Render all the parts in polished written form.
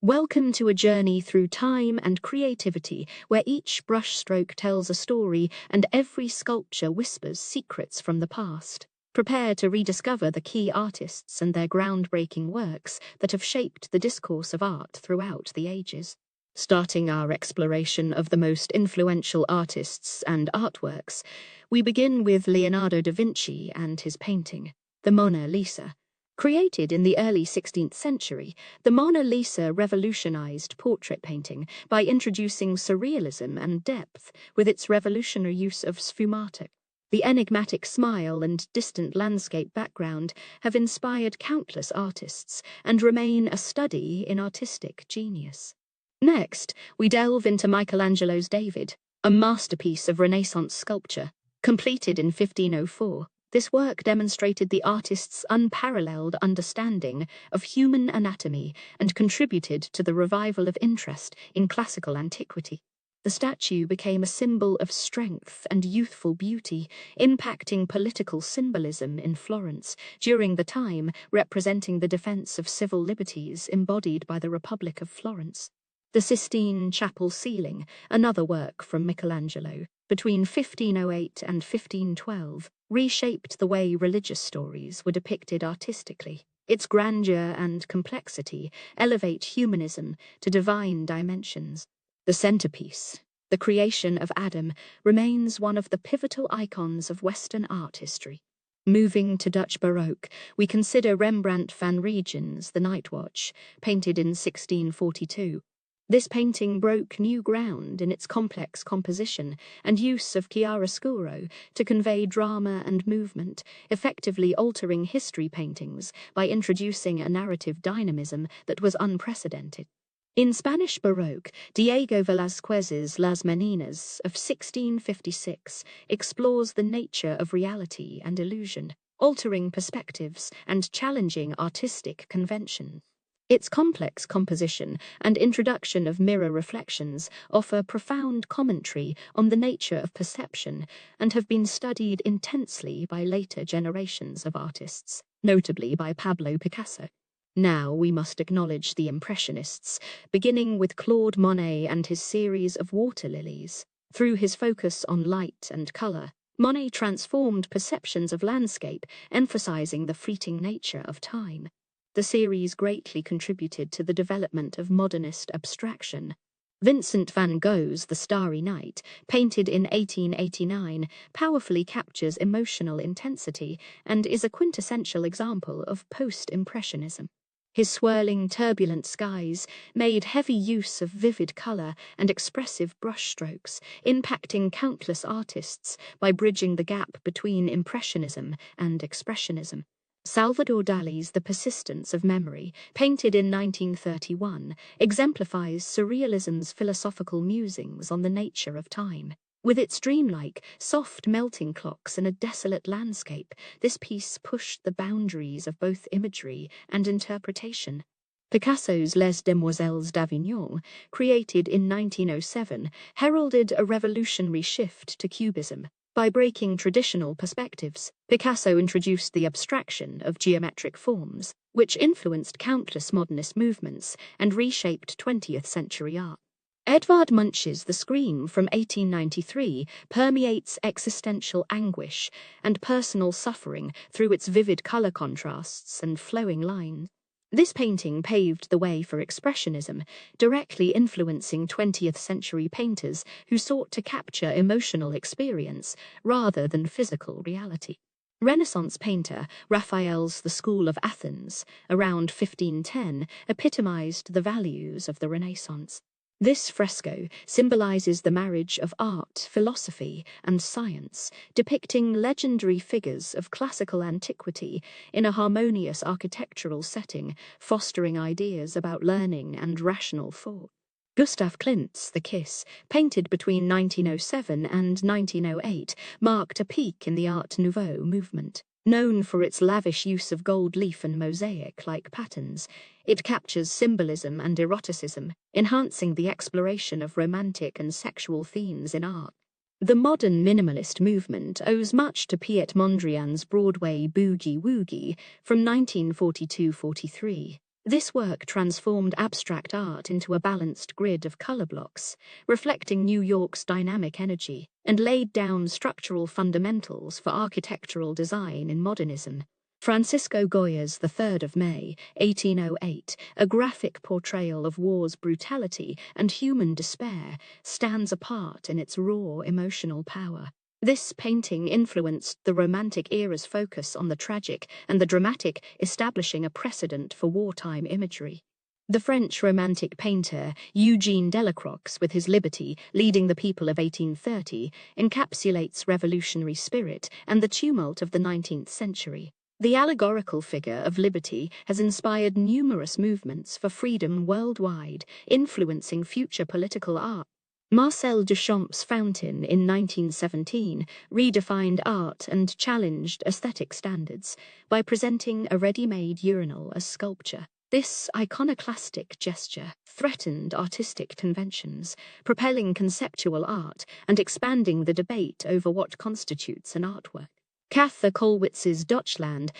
Welcome to a journey through time and creativity, where each brushstroke tells a story and every sculpture whispers secrets from the past. Prepare to rediscover the key artists and their groundbreaking works that have shaped the discourse of art throughout the ages. Starting our exploration of the most influential artists and artworks, we begin with Leonardo da Vinci and his painting, the Mona Lisa. Created in the early 16th century, the Mona Lisa revolutionized portrait painting by introducing surrealism and depth with its revolutionary use of sfumato. The enigmatic smile and distant landscape background have inspired countless artists and remain a study in artistic genius. Next, we delve into Michelangelo's David, a masterpiece of Renaissance sculpture. Completed in 1504, this work demonstrated the artist's unparalleled understanding of human anatomy and contributed to the revival of interest in classical antiquity. The statue became a symbol of strength and youthful beauty, impacting political symbolism in Florence during the time, representing the defense of civil liberties embodied by the Republic of Florence. The Sistine Chapel ceiling, another work from Michelangelo, between 1508 and 1512, reshaped the way religious stories were depicted artistically. Its grandeur and complexity elevate humanism to divine dimensions. The centerpiece, the creation of Adam, remains one of the pivotal icons of Western art history. Moving to Dutch Baroque, we consider Rembrandt van Riegen's The Night Watch, painted in 1642. This painting broke new ground in its complex composition and use of chiaroscuro to convey drama and movement, effectively altering history paintings by introducing a narrative dynamism that was unprecedented. In Spanish Baroque, Diego Velázquez's Las Meninas of 1656 explores the nature of reality and illusion, altering perspectives and challenging artistic convention. Its complex composition and introduction of mirror reflections offer profound commentary on the nature of perception and have been studied intensely by later generations of artists, notably by Pablo Picasso. Now we must acknowledge the Impressionists, beginning with Claude Monet and his series of water lilies. Through his focus on light and colour, Monet transformed perceptions of landscape, emphasizing the fleeting nature of time. The series greatly contributed to the development of modernist abstraction. Vincent van Gogh's The Starry Night, painted in 1889, powerfully captures emotional intensity and is a quintessential example of post-impressionism. His swirling, turbulent skies made heavy use of vivid color and expressive brushstrokes, impacting countless artists by bridging the gap between impressionism and expressionism. Salvador Dali's The Persistence of Memory, painted in 1931, exemplifies surrealism's philosophical musings on the nature of time. With its dreamlike, soft melting clocks in a desolate landscape, this piece pushed the boundaries of both imagery and interpretation. Picasso's Les Demoiselles d'Avignon, created in 1907, heralded a revolutionary shift to Cubism. By breaking traditional perspectives, Picasso introduced the abstraction of geometric forms, which influenced countless modernist movements and reshaped 20th century art. Edvard Munch's The Scream from 1893 permeates existential anguish and personal suffering through its vivid color contrasts and flowing lines. This painting paved the way for Expressionism, directly influencing 20th century painters who sought to capture emotional experience rather than physical reality. Renaissance painter Raphael's The School of Athens, around 1510, epitomized the values of the Renaissance. This fresco symbolizes the marriage of art, philosophy, and science, depicting legendary figures of classical antiquity in a harmonious architectural setting, fostering ideas about learning and rational thought. Gustav Klimt's The Kiss, painted between 1907 and 1908, marked a peak in the Art Nouveau movement. Known for its lavish use of gold leaf and mosaic-like patterns, it captures symbolism and eroticism, enhancing the exploration of romantic and sexual themes in art. The modern minimalist movement owes much to Piet Mondrian's Broadway Boogie Woogie from 1942-43. This work transformed abstract art into a balanced grid of color blocks, reflecting New York's dynamic energy, and laid down structural fundamentals for architectural design in modernism. Francisco Goya's The 3rd of May, 1808, a graphic portrayal of war's brutality and human despair, stands apart in its raw emotional power. This painting influenced the Romantic era's focus on the tragic and the dramatic, establishing a precedent for wartime imagery. The French Romantic painter Eugène Delacroix, with his Liberty, Leading the People of 1830, encapsulates revolutionary spirit and the tumult of the 19th century. The allegorical figure of liberty has inspired numerous movements for freedom worldwide, influencing future political art. Marcel Duchamp's Fountain in 1917 redefined art and challenged aesthetic standards by presenting a ready-made urinal as sculpture. This iconoclastic gesture threatened artistic conventions, propelling conceptual art and expanding the debate over what constitutes an artwork. Katha Kollwitz's Deutschland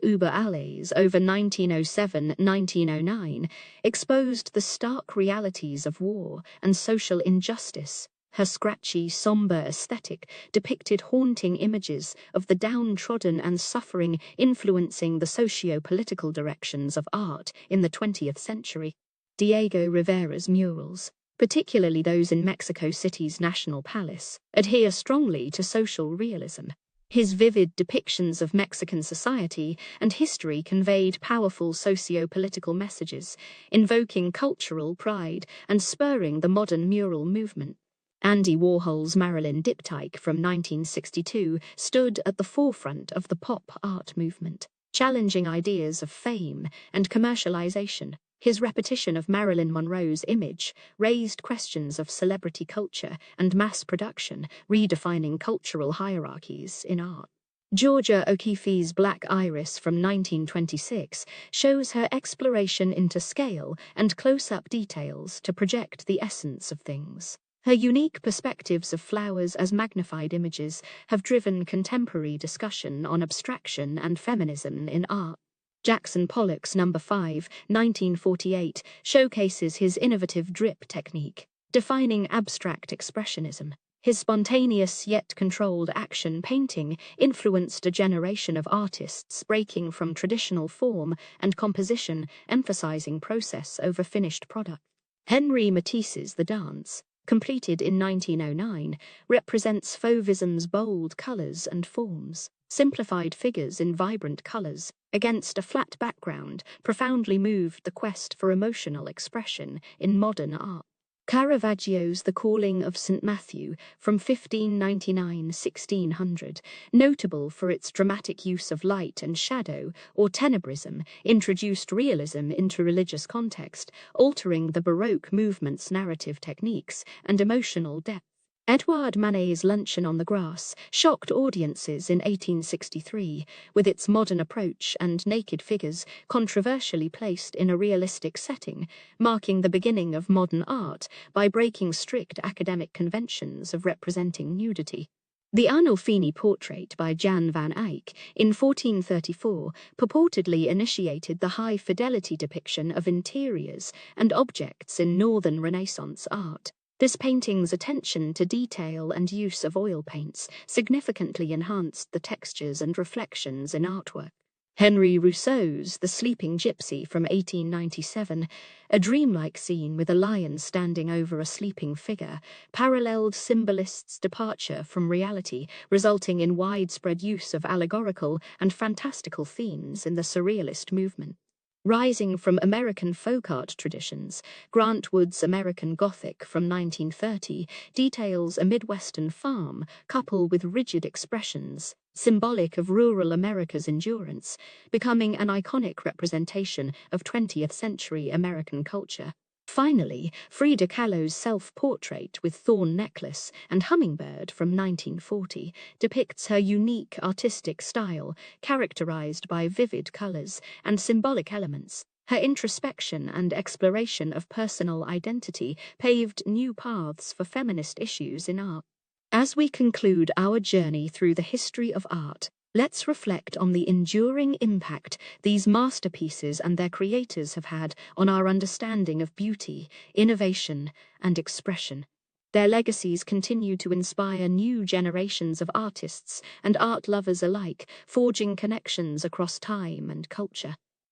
über alles over 1907-1909 exposed the stark realities of war and social injustice. Her scratchy, somber aesthetic depicted haunting images of the downtrodden and suffering, influencing the socio-political directions of art in the 20th century. Diego Rivera's murals, particularly those in Mexico City's National Palace, adhere strongly to social realism. His vivid depictions of Mexican society and history conveyed powerful socio-political messages, invoking cultural pride and spurring the modern mural movement. Andy Warhol's Marilyn Diptyque from 1962 stood at the forefront of the pop art movement, challenging ideas of fame and commercialization. His repetition of Marilyn Monroe's image raised questions of celebrity culture and mass production, redefining cultural hierarchies in art. Georgia O'Keeffe's Black Iris from 1926 shows her exploration into scale and close-up details to project the essence of things. Her unique perspectives of flowers as magnified images have driven contemporary discussion on abstraction and feminism in art. Jackson Pollock's No. 5, 1948, showcases his innovative drip technique, defining abstract expressionism. His spontaneous yet controlled action painting influenced a generation of artists, breaking from traditional form and composition, emphasizing process over finished product. Henri Matisse's The Dance, completed in 1909, represents Fauvism's bold colors and forms. Simplified figures in vibrant colors against a flat background profoundly moved the quest for emotional expression in modern art. Caravaggio's The Calling of St. Matthew from 1599-1600, notable for its dramatic use of light and shadow or tenebrism, introduced realism into religious context, altering the Baroque movement's narrative techniques and emotional depth. Edouard Manet's Luncheon on the Grass shocked audiences in 1863, with its modern approach and naked figures controversially placed in a realistic setting, marking the beginning of modern art by breaking strict academic conventions of representing nudity. The Arnolfini portrait by Jan van Eyck in 1434 purportedly initiated the high-fidelity depiction of interiors and objects in Northern Renaissance art. This painting's attention to detail and use of oil paints significantly enhanced the textures and reflections in artwork. Henri Rousseau's The Sleeping Gypsy from 1897, a dreamlike scene with a lion standing over a sleeping figure, paralleled symbolists' departure from reality, resulting in widespread use of allegorical and fantastical themes in the Surrealist movement. Rising from American folk art traditions, Grant Wood's American Gothic from 1930 details a Midwestern farm coupled with rigid expressions, symbolic of rural America's endurance, becoming an iconic representation of 20th century American culture. Finally, Frida Kahlo's self-portrait with thorn necklace and hummingbird from 1940 depicts her unique artistic style, characterized by vivid colors and symbolic elements. Her introspection and exploration of personal identity paved new paths for feminist issues in art. As we conclude our journey through the history of art, Let's reflect on the enduring impact these masterpieces and their creators have had on our understanding of beauty, innovation, and expression. Their legacies continue to inspire new generations of artists and art lovers alike, forging connections across time and culture.